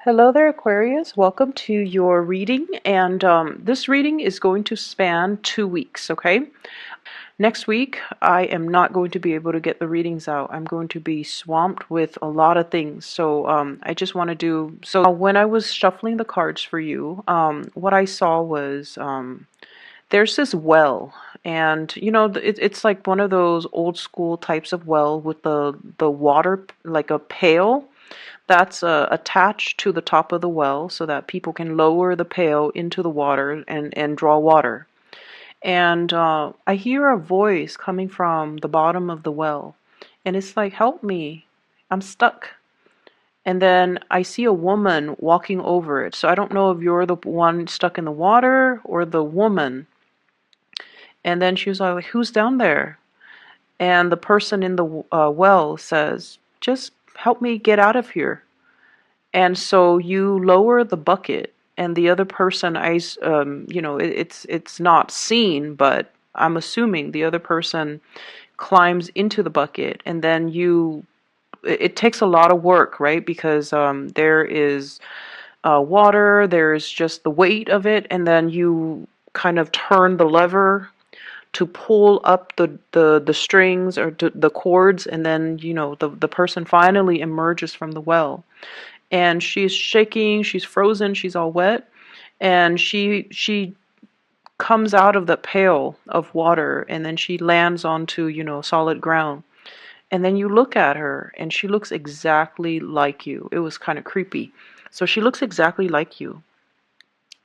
Hello there, Aquarius. Welcome to your reading, and this reading is going to span 2 weeks, okay? Next week, I am not going to be able to get the readings out. I'm going to be swamped with a lot of things, so I just want to do... So when I was shuffling the cards for you, what I saw was there's this well, and it's like one of those old school types of well with the water, like a pail that's attached to the top of the well so that people can lower the pail into the water and draw water. And I hear a voice coming from the bottom of the well, and it's like, help me, I'm stuck. And then I see a woman walking over it. So I don't know if you're the one stuck in the water or the woman. And then she was like, who's down there? And the person in the well says, just help me get out of here. And so you lower the bucket, and the other person, it's not seen, but I'm assuming the other person climbs into the bucket, and then it takes a lot of work, right? Because there is water, there's just the weight of it, and then you kind of turn the lever to pull up the strings or the cords, and then the person finally emerges from the well. And she's shaking, she's frozen, she's all wet, and she comes out of the pail of water, and then she lands onto solid ground. And then you look at her, and she looks exactly like you. It was kind of creepy. So she looks exactly like you,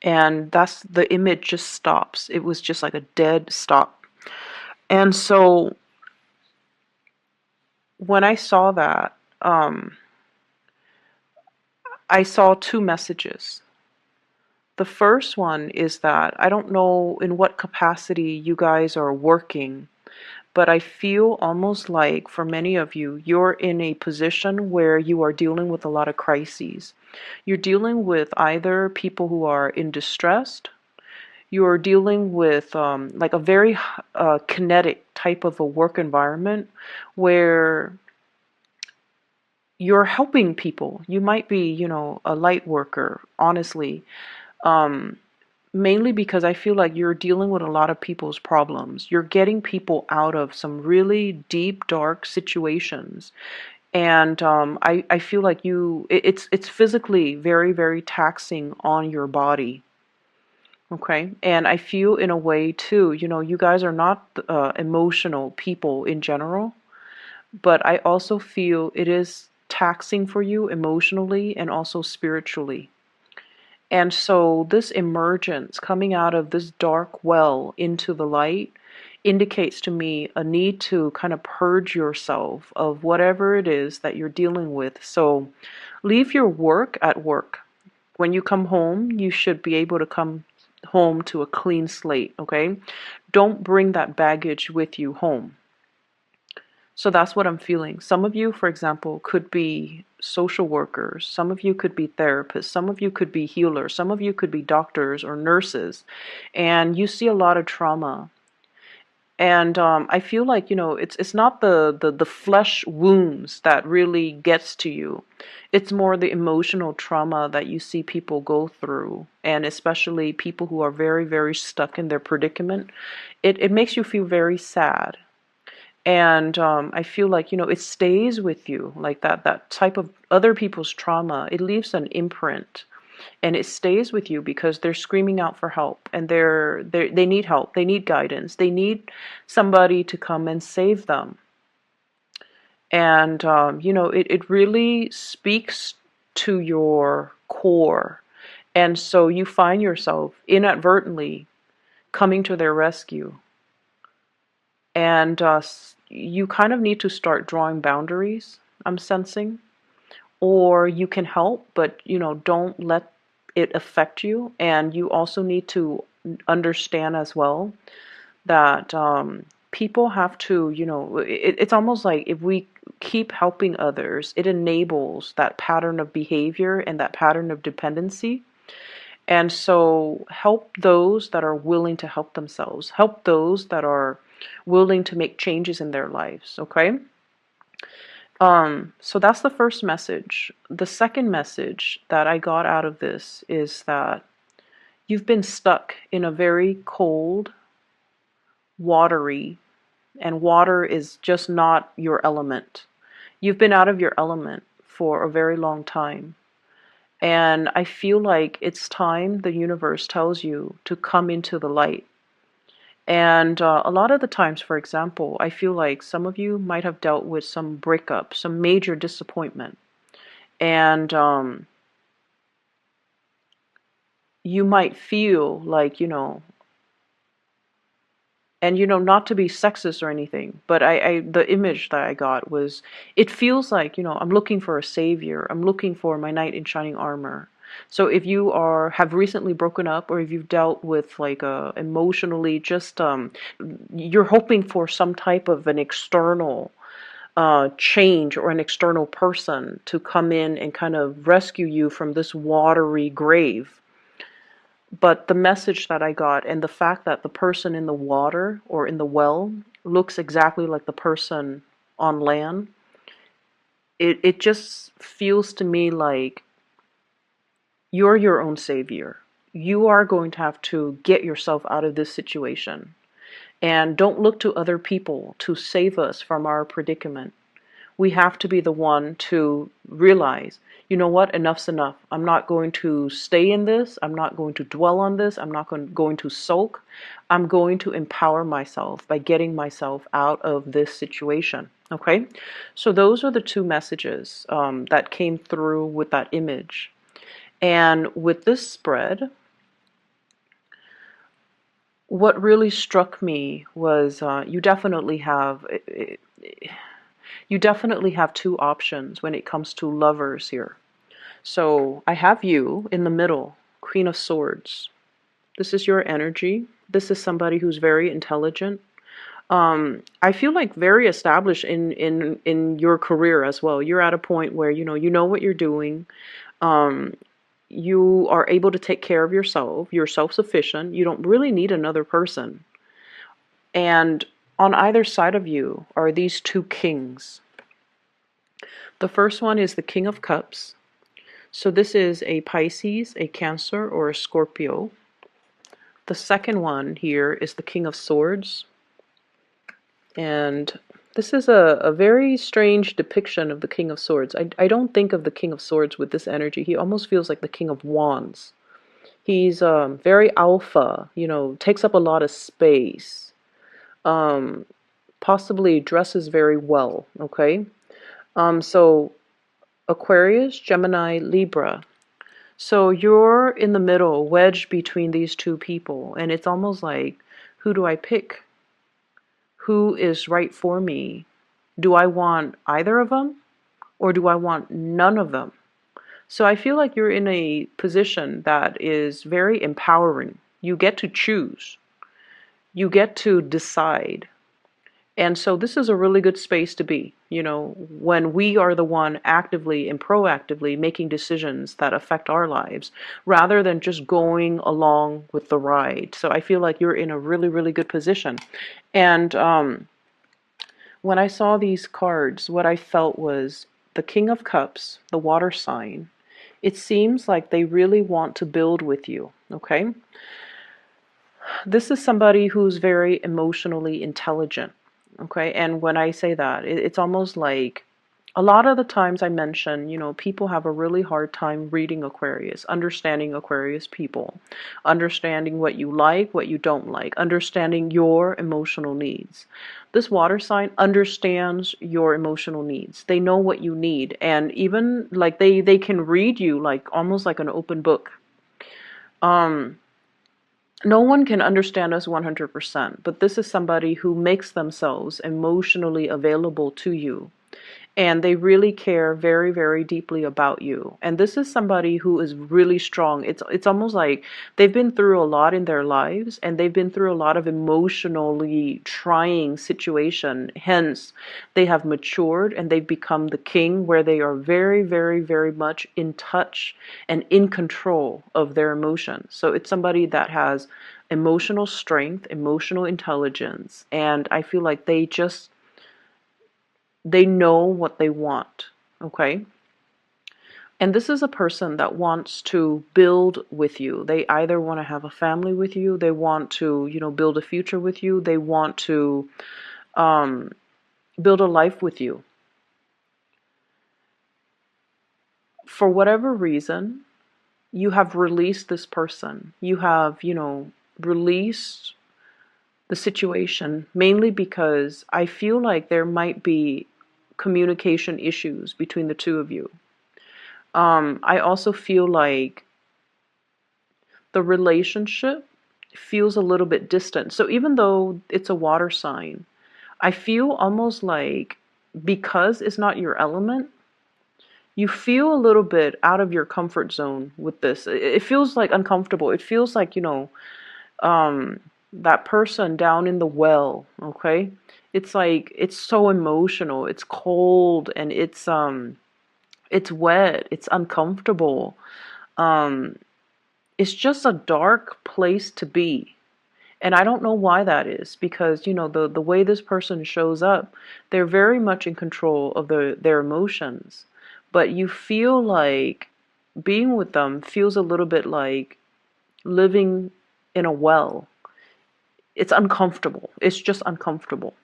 and that's the image just stops. It was just like a dead stop. And so when I saw that, I saw two messages. The first one is that I don't know in what capacity you guys are working, but I feel almost like for many of you, you're in a position where you are dealing with a lot of crises. You're dealing with either people who are in distress, you're dealing with like a very kinetic type of a work environment where you're helping people. You might be, a light worker, honestly. Mainly because I feel like you're dealing with a lot of people's problems. You're getting people out of some really deep, dark situations. And I feel like it's physically very, very taxing on your body. Okay. And I feel in a way too, you guys are not emotional people in general, but I also feel it is taxing for you emotionally and also spiritually. And so this emergence coming out of this dark well into the light indicates to me a need to kind of purge yourself of whatever it is that you're dealing with. So leave your work at work. When you come home, you should be able to come home to a clean slate, okay? Don't bring that baggage with you home. So that's what I'm feeling. Some of you, for example, could be social workers. Some of you could be therapists. Some of you could be healers. Some of you could be doctors or nurses. And you see a lot of trauma. And I feel like, it's not the flesh wounds that really gets to you. It's more the emotional trauma that you see people go through. And especially people who are very, very stuck in their predicament. It makes you feel very sad. And I feel like, it stays with you, like that type of other people's trauma. It leaves an imprint, and it stays with you because they're screaming out for help, and they need help, they need guidance, they need somebody to come and save them. And it really speaks to your core, and so you find yourself inadvertently coming to their rescue. And you kind of need to start drawing boundaries, I'm sensing. Or you can help, but don't let it affect you. And you also need to understand as well that people have to, it's almost like if we keep helping others, it enables that pattern of behavior and that pattern of dependency. And so help those that are willing to help themselves. Help those that are willing to make changes in their lives, okay? So that's the first message. The second message that I got out of this is that you've been stuck in a very cold, watery, and water is just not your element. You've been out of your element for a very long time. And I feel like it's time the universe tells you to come into the light. And a lot of the times, for example, I feel like some of you might have dealt with some breakup, some major disappointment. And you might feel like, and not to be sexist or anything, but the image that I got was, it feels like, I'm looking for a savior. I'm looking for my knight in shining armor. So if you have recently broken up, or if you've dealt with like emotionally, just you're hoping for some type of an external change or an external person to come in and kind of rescue you from this watery grave. But the message that I got, and the fact that the person in the water or in the well looks exactly like the person on land, it just feels to me like you're your own savior. You are going to have to get yourself out of this situation. And don't look to other people to save us from our predicament. We have to be the one to realize, you know what, enough's enough. I'm not going to stay in this. I'm not going to dwell on this. I'm not going to sulk. I'm going to empower myself by getting myself out of this situation. Okay? So those are the two messages that came through with that image. And with this spread, what really struck me was you definitely have two options when it comes to lovers here. So I have you in the middle, Queen of Swords. This is your energy. This is somebody who's very intelligent. I feel like very established in your career as well. You're at a point where you know what you're doing. You are able to take care of yourself. You're self-sufficient. You don't really need another person. And on either side of you are these two kings. The first one is the King of Cups. So this is a Pisces, a Cancer, or a Scorpio. The second one here is the King of Swords. And this is a very strange depiction of the King of Swords. I don't think of the King of Swords with this energy. He almost feels like the King of Wands. He's very alpha, takes up a lot of space. Possibly dresses very well, okay? So Aquarius, Gemini, Libra. So you're in the middle, wedged between these two people, and it's almost like, who do I pick? Who is right for me? Do I want either of them, or do I want none of them? So I feel like you're in a position that is very empowering. You get to choose. You get to decide. And so this is a really good space to be, when we are the one actively and proactively making decisions that affect our lives, rather than just going along with the ride. So I feel like you're in a really, really good position. And when I saw these cards, what I felt was the King of Cups, the water sign. It seems like they really want to build with you, okay? This is somebody who's very emotionally intelligent. Okay, and when I say that, it's almost like a lot of the times I mention, people have a really hard time reading Aquarius, understanding Aquarius people, understanding what you like, what you don't like, understanding your emotional needs. This water sign understands your emotional needs. They know what you need, and even like they can read you like almost like an open book. No one can understand us 100%, but this is somebody who makes themselves emotionally available to you. And they really care very, very deeply about you. And this is somebody who is really strong. It's almost like they've been through a lot in their lives, and they've been through a lot of emotionally trying situation. Hence, they have matured and they've become the king, where they are very, very, very much in touch and in control of their emotions. So it's somebody that has emotional strength, emotional intelligence, and I feel like they just They know what they want, okay? And this is a person that wants to build with you. They either want to have a family with you, they want to, build a future with you, they want to um, build a life with you. For whatever reason, you have released this person. You have, released the situation mainly because I feel like there might be communication issues between the two of you. I also feel like the relationship feels a little bit distant. So even though it's a water sign, I feel almost like because it's not your element, you feel a little bit out of your comfort zone with this. It feels like uncomfortable. It feels like, um, that person down in the well, okay? It's like it's so emotional. It's cold and it's wet. It's uncomfortable. Um, it's just a dark place to be. And I don't know why that is because, the way this person shows up, they're very much in control of their emotions. But you feel like being with them feels a little bit like living in a well. It's uncomfortable. It's just uncomfortable.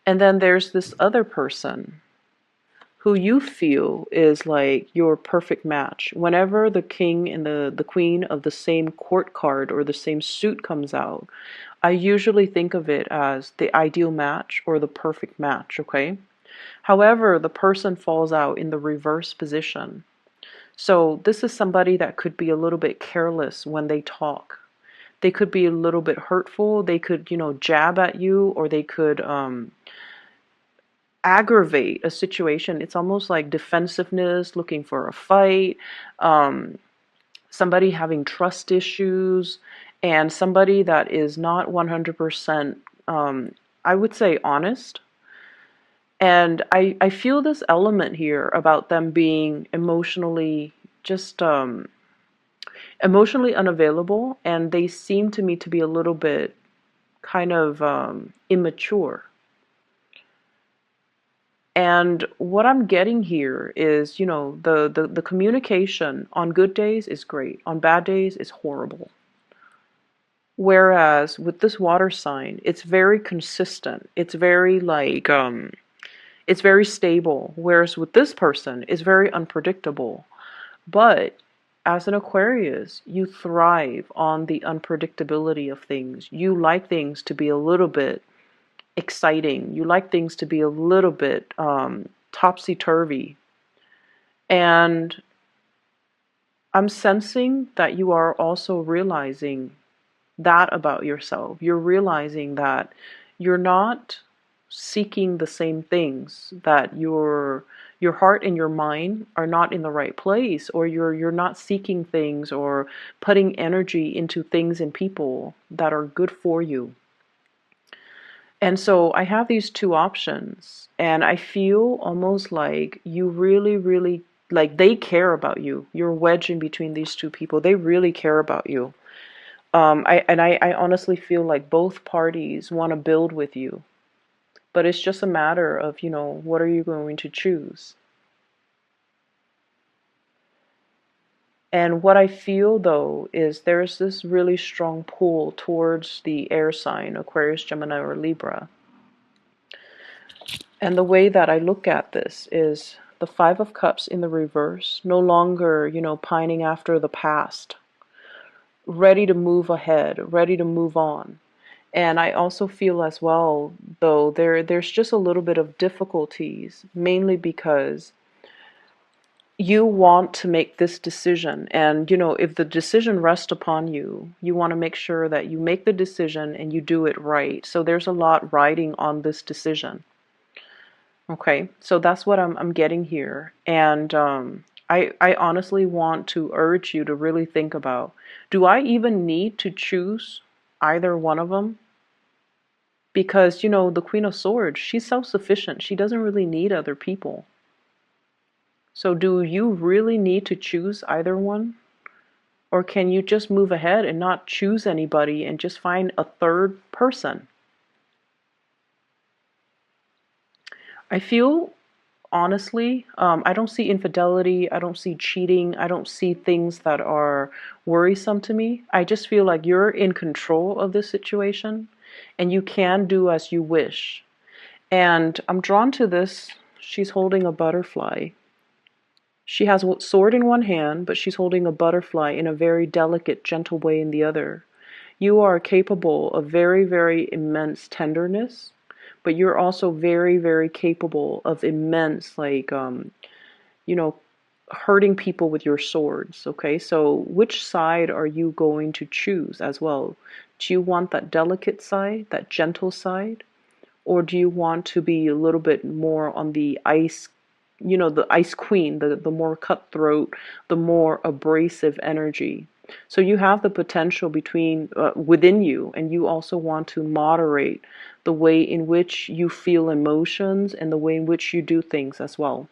And then there's this other person who you feel is like your perfect match. Whenever the king and the queen of the same court card or the same suit comes out, I usually think of it as the ideal match or the perfect match, okay? However, the person falls out in the reverse position. So this is somebody that could be a little bit careless when they talk. They could be a little bit hurtful. They could, jab at you, or they could aggravate a situation. It's almost like defensiveness, looking for a fight, um, somebody having trust issues, and somebody that is not 100%, I would say, honest. And I feel this element here about them being just emotionally unavailable, and they seem to me to be a little bit kind of immature. And what I'm getting here is, the communication on good days is great, on bad days is horrible. Whereas with this water sign, it's very consistent. It's very like it's very stable. Whereas with this person, it's very unpredictable. But as an Aquarius, you thrive on the unpredictability of things. You like things to be a little bit exciting. You like things to be a little bit topsy-turvy. And I'm sensing that you are also realizing that about yourself. You're realizing that you're not seeking the same things, that your heart and your mind are not in the right place, or you're not seeking things or putting energy into things and people that are good for you. And so I have these two options, and I feel almost like you really, really, like they care about you. You're wedged in between these two people. They really care about you. I honestly feel like both parties want to build with you, but it's just a matter of, what are you going to choose? And what I feel though is there's this really strong pull towards the air sign, Aquarius, Gemini, or Libra. And the way that I look at this is the Five of Cups in the reverse, no longer, pining after the past, ready to move ahead, ready to move on. And I also feel as well, though, there's just a little bit of difficulties, mainly because you want to make this decision. And, if the decision rests upon you, you want to make sure that you make the decision and you do it right. So there's a lot riding on this decision. Okay, so that's what I'm getting here. And I honestly want to urge you to really think about, do I even need to choose either one of them? Because, the Queen of Swords, she's self-sufficient. She doesn't really need other people. So do you really need to choose either one? Or can you just move ahead and not choose anybody and just find a third person? I feel, honestly, I don't see infidelity, I don't see cheating, I don't see things that are worrisome to me. I just feel like you're in control of this situation and you can do as you wish. And I'm drawn to this. She's holding a butterfly. She has a sword in one hand, but she's holding a butterfly in a very delicate, gentle way in the other. You are capable of very, very immense tenderness, but you're also very, very capable of immense, like, you know, hurting people with your swords. Okay, so which side are you going to choose as well? Do you want that delicate side, that gentle side? Or do you want to be a little bit more on the ice, the ice queen, the more cutthroat, the more abrasive energy? So you have the potential between within you, and you also want to moderate the way in which you feel emotions and the way in which you do things as well.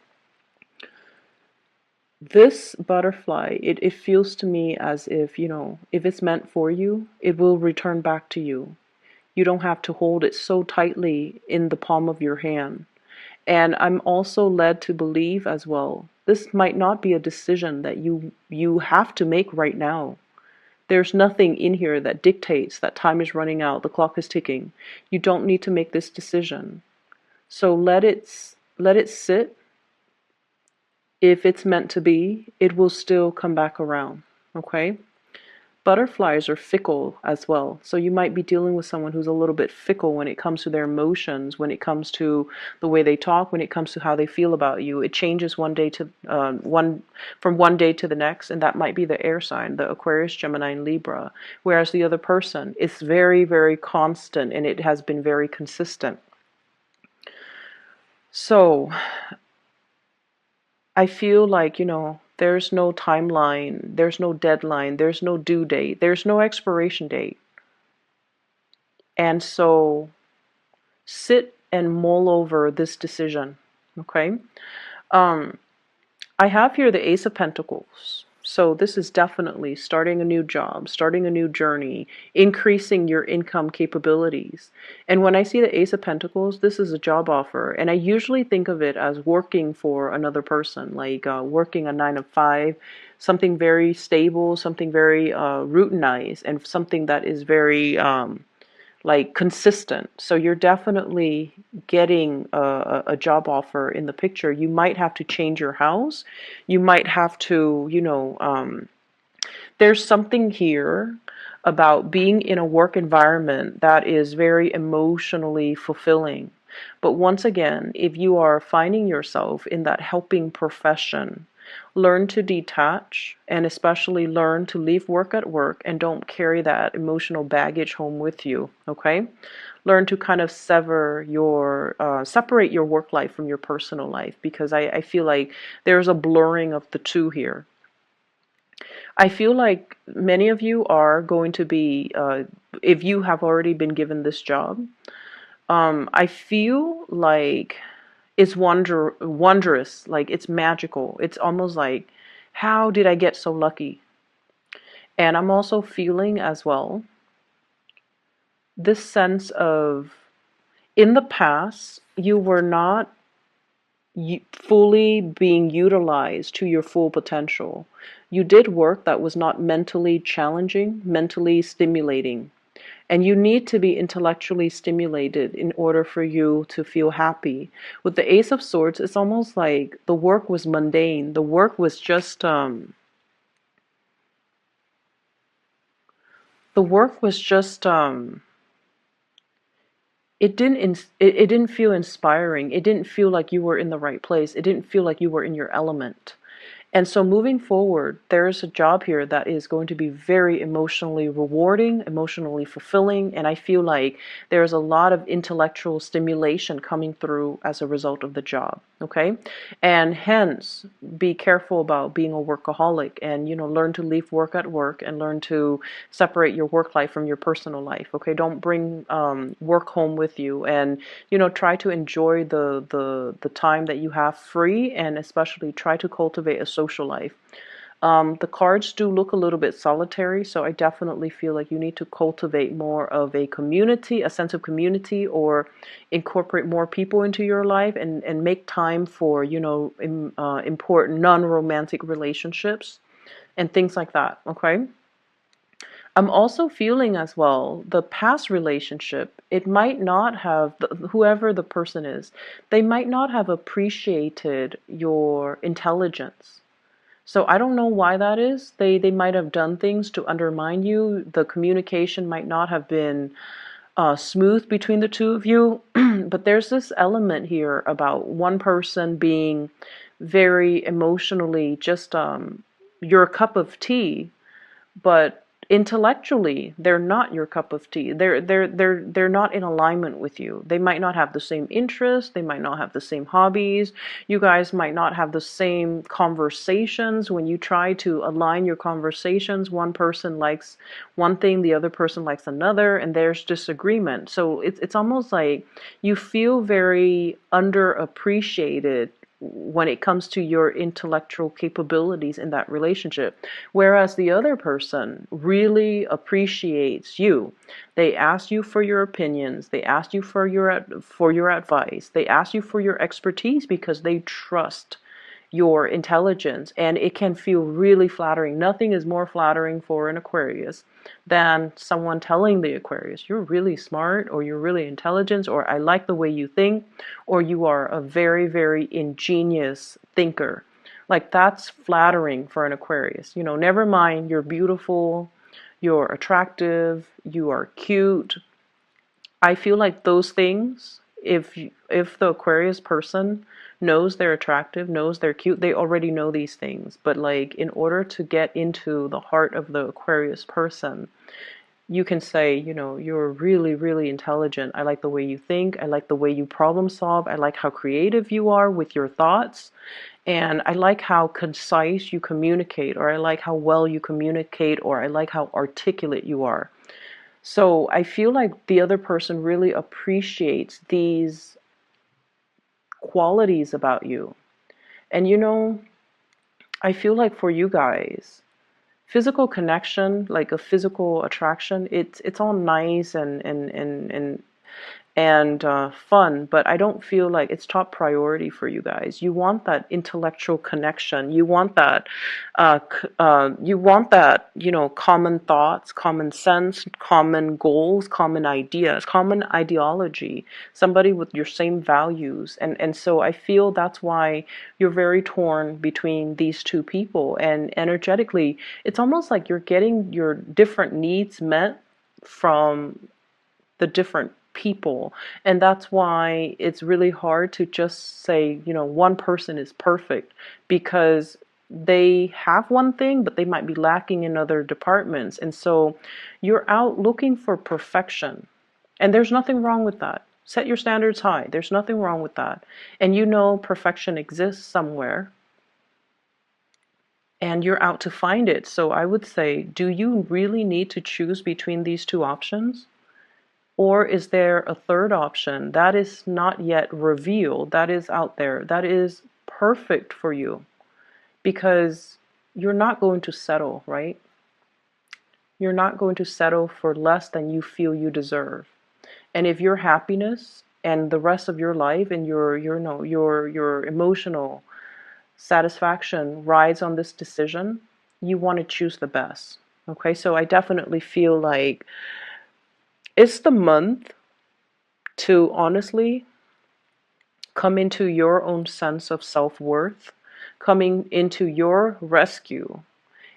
This butterfly, it feels to me as if, if it's meant for you, it will return back to you. You don't have to hold it so tightly in the palm of your hand. And I'm also led to believe as well, this might not be a decision that you have to make right now. There's nothing in here that dictates that time is running out, the clock is ticking. You don't need to make this decision. So let it sit. If it's meant to be, it will still come back around. Okay? Butterflies are fickle as well. So you might be dealing with someone who's a little bit fickle when it comes to their emotions, when it comes to the way they talk, when it comes to how they feel about you. It changes one day to from one day to the next, and that might be the air sign, the Aquarius, Gemini, and Libra. Whereas the other person is very, very constant, and it has been very consistent. So I feel like, there's no timeline, there's no deadline, there's no due date, there's no expiration date. And so sit and mull over this decision, okay? I have here the Ace of Pentacles. So this is definitely starting a new job, starting a new journey, increasing your income capabilities. And when I see the Ace of Pentacles, this is a job offer. And I usually think of it as working for another person, like working a 9 to 5, something very stable, something very routinized, and something that is very like consistent. So you're definitely getting a job offer in the picture. You might have to change your house. You might have to, there's something here about being in a work environment that is very emotionally fulfilling. But once again, if you are finding yourself in that helping profession, learn to detach and especially learn to leave work at work and don't carry that emotional baggage home with you, okay? Learn to kind of separate your work life from your personal life, because I feel like there's a blurring of the two here. I feel like many of you are going to be, if you have already been given this job, I feel like it's wondrous, like it's magical. It's almost like, how did I get so lucky? And I'm also feeling as well this sense of, in the past, you were not fully being utilized to your full potential. You did work that was not mentally challenging, mentally stimulating. And you need to be intellectually stimulated in order for you to feel happy. With the Ace of Swords, it's almost like the work was mundane. The work was just, it didn't feel inspiring. It didn't feel like you were in the right place. It didn't feel like you were in your element. And so moving forward, there's a job here that is going to be very emotionally rewarding, emotionally fulfilling, and I feel like there's a lot of intellectual stimulation coming through as a result of the job, okay? And hence, be careful about being a workaholic and, learn to leave work at work and learn to separate your work life from your personal life, okay? Don't bring work home with you, and, try to enjoy the time that you have free, and especially try to cultivate a social life. The cards do look a little bit solitary, so I definitely feel like you need to cultivate more of a community, a sense of community, or incorporate more people into your life and make time for, important non-romantic relationships and things like that, okay? I'm also feeling as well the past relationship, it might not have, whoever the person is, they might not have appreciated your intelligence. So I don't know why that is. They might have done things to undermine you. The communication might not have been smooth between the two of you. But there's this element here about one person being very emotionally just your cup of tea, but intellectually they're not your cup of tea. They're not in alignment with you. They might not have the same interests, they might not have the same hobbies. You guys might not have the same conversations. When you try to align your conversations, one person likes one thing, the other person likes another, and there's disagreement. So it's almost like you feel very underappreciated when it comes to your intellectual capabilities in that relationship. Whereas the other person really appreciates you. They ask you for your opinions. They ask you for your advice. They ask you for your expertise because they trust your intelligence, and it can feel really flattering. Nothing is more flattering for an Aquarius than someone telling the Aquarius, you're really smart, or you're really intelligent, or I like the way you think, or you are a very, very ingenious thinker. Like, that's flattering for an Aquarius. Never mind you're beautiful, you're attractive, you are cute. I feel like those things, if the Aquarius person knows they're attractive, knows they're cute, they already know these things. But like, in order to get into the heart of the Aquarius person, you can say, you're really, really intelligent. I like the way you think. I like the way you problem solve. I like how creative you are with your thoughts. And I like how concise you communicate, or I like how well you communicate, or I like how articulate you are. So I feel like the other person really appreciates these qualities about you. And I feel like for you guys, physical connection, like a physical attraction, it's all nice and fun, but I don't feel like it's top priority for you guys. You want that intellectual connection. You want that, common thoughts, common sense, common goals, common ideas, common ideology, somebody with your same values. And so I feel that's why you're very torn between these two people. And energetically, it's almost like you're getting your different needs met from the different people. And that's why it's really hard to just say, one person is perfect, because they have one thing, but they might be lacking in other departments. And so you're out looking for perfection. And there's nothing wrong with that. Set your standards high. There's nothing wrong with that. And perfection exists somewhere, and you're out to find it. So I would say, do you really need to choose between these two options? Or is there a third option that is not yet revealed, that is out there, that is perfect for you? Because you're not going to settle, right? You're not going to settle for less than you feel you deserve. And if your happiness and the rest of your life and your emotional satisfaction rides on this decision, you want to choose the best. Okay, so I definitely feel like it's the month to honestly come into your own sense of self-worth, coming into your rescue,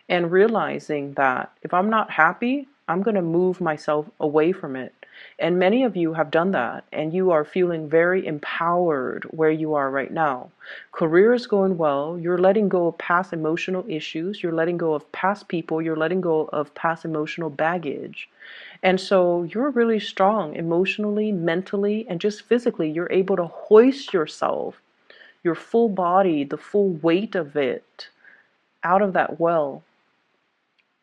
and realizing that if I'm not happy, I'm going to move myself away from it. And many of you have done that, and you are feeling very empowered where you are right now. Career is going well. You're letting go of past emotional issues. You're letting go of past people. You're letting go of past emotional baggage. And so you're really strong emotionally, mentally, and just physically. You're able to hoist yourself, your full body, the full weight of it, out of that well.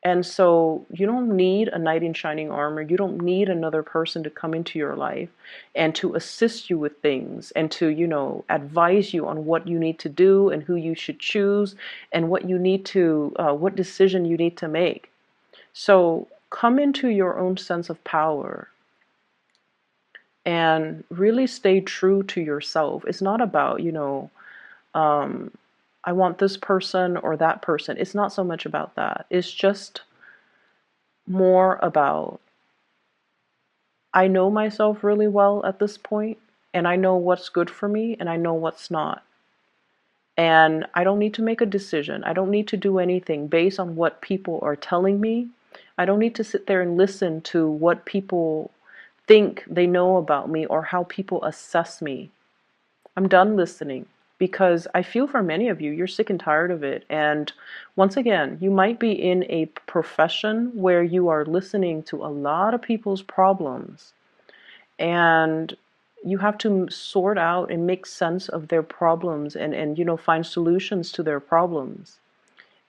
And so you don't need a knight in shining armor. You don't need another person to come into your life and to assist you with things and to, advise you on what you need to do and who you should choose and what decision you need to make. So come into your own sense of power and really stay true to yourself. It's not about, um, I want this person or that person. It's not so much about that. It's just more about, I know myself really well at this point, and I know what's good for me, and I know what's not. And I don't need to make a decision. I don't need to do anything based on what people are telling me. I don't need to sit there and listen to what people think they know about me or how people assess me. I'm done listening, because I feel for many of you, you're sick and tired of it. And once again, you might be in a profession where you are listening to a lot of people's problems, and you have to sort out and make sense of their problems and find solutions to their problems.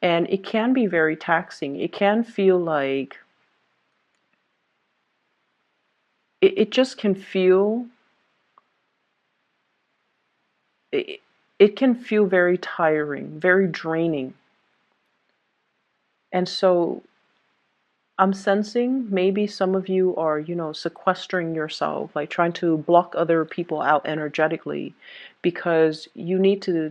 And it can be very taxing. It can feel like it just can feel it, it can feel very tiring, very draining. And so I'm sensing maybe some of you are, sequestering yourself, like trying to block other people out energetically because you need to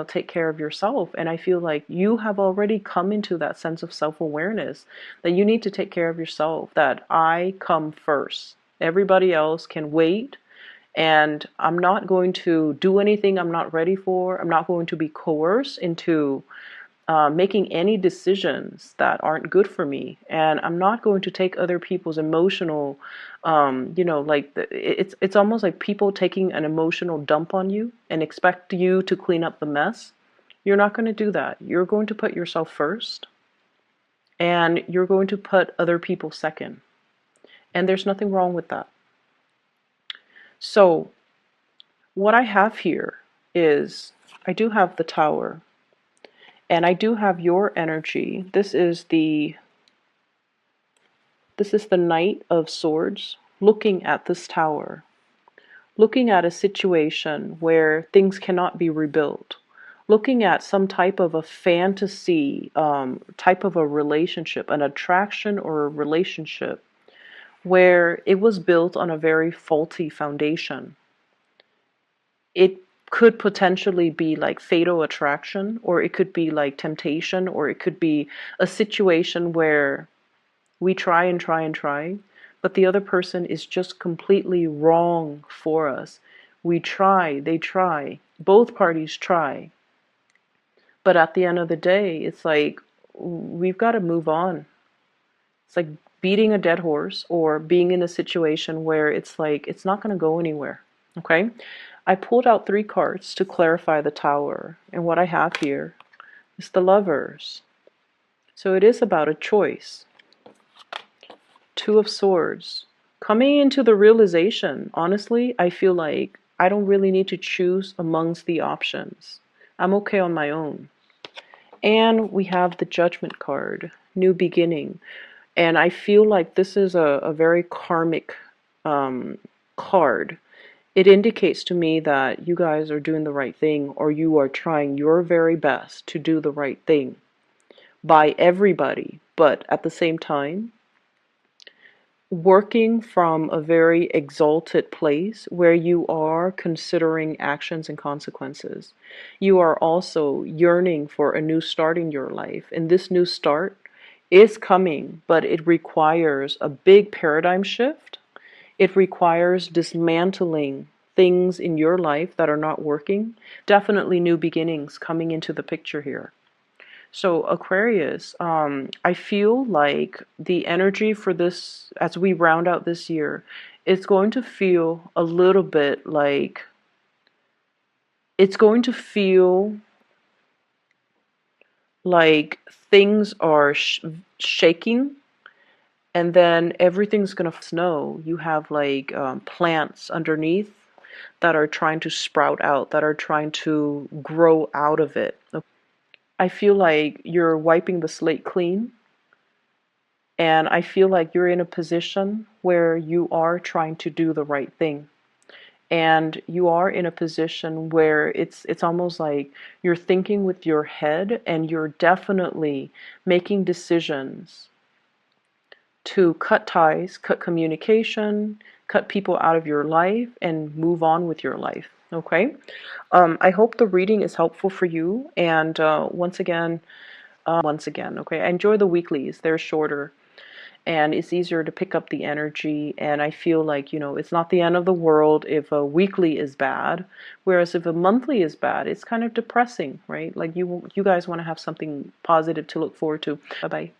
take care of yourself. And I feel like you have already come into that sense of self-awareness that you need to take care of yourself, that I come first. Everybody else can wait. And I'm not going to do anything I'm not ready for. I'm not going to be coerced into making any decisions that aren't good for me, and I'm not going to take other people's emotional, it's almost like people taking an emotional dump on you and expect you to clean up the mess. You're not going to do that. You're going to put yourself first, and you're going to put other people second, and there's nothing wrong with that. So what I have here is I do have the Tower. And I do have your energy. This is the Knight of Swords looking at this tower, looking at a situation where things cannot be rebuilt, looking at some type of a fantasy, type of a relationship, an attraction or a relationship where it was built on a very faulty foundation. It could potentially be like fatal attraction, or it could be like temptation, or it could be a situation where we try and try and try, but the other person is just completely wrong for us. We try, they try, both parties try. But at the end of the day, it's like we've got to move on. It's like beating a dead horse or being in a situation where it's like it's not going to go anywhere. Okay? I pulled out 3 cards to clarify the Tower, and what I have here is the Lovers. So it is about a choice. 2 of Swords. Coming into the realization, honestly, I feel like I don't really need to choose amongst the options. I'm okay on my own. And we have the Judgment card, New Beginning. And I feel like this is a very karmic card. It indicates to me that you guys are doing the right thing, or you are trying your very best to do the right thing by everybody, but at the same time, working from a very exalted place where you are considering actions and consequences. You are also yearning for a new start in your life, and this new start is coming, but it requires a big paradigm shift. It requires dismantling things in your life that are not working. Definitely new beginnings coming into the picture here. So Aquarius, I feel like the energy for this, as we round out this year, it's going to feel a little bit like, it's going to feel like things are shaking, and then everything's going to snow. You have like plants underneath that are trying to sprout out, that are trying to grow out of it. I feel like you're wiping the slate clean, And I feel like you're in a position where you are trying to do the right thing. And you are in a position where it's almost like you're thinking with your head, and you're definitely making decisions to cut ties, cut communication, cut people out of your life, and move on with your life. Okay? I hope the reading is helpful for you. And once again, okay, I enjoy the weeklies. They're shorter, and it's easier to pick up the energy. And I feel like, it's not the end of the world if a weekly is bad, whereas if a monthly is bad, it's kind of depressing, right? Like you guys want to have something positive to look forward to. Bye bye.